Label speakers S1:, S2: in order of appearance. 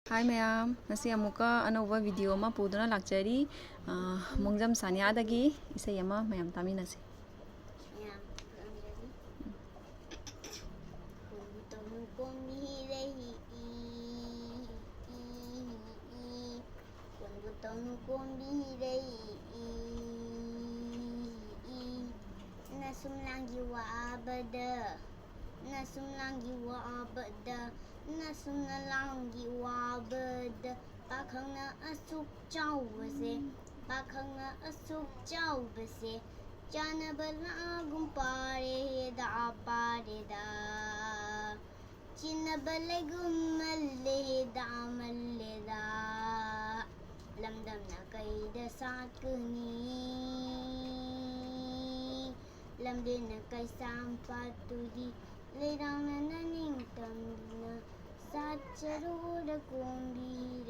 S1: hi ma'am ngasi amuka anova video ma puduna lakchari mongjam sanya dagi isai ama mayam taminasi
S2: Yang jadi Kuntonu kombirehi Kuntonu kombirehi Nasum lagi wa abada Nasum lagi wa abada Nasum lagi wa abada Bakang na asuk jauh bese Bakang na asuk jauh bese Jana balagum pare da Cina balagum malle da Lamdam na kai da sakuni Lamdam na kai sampatudi Ledang na naning tamna Sacharu da kombi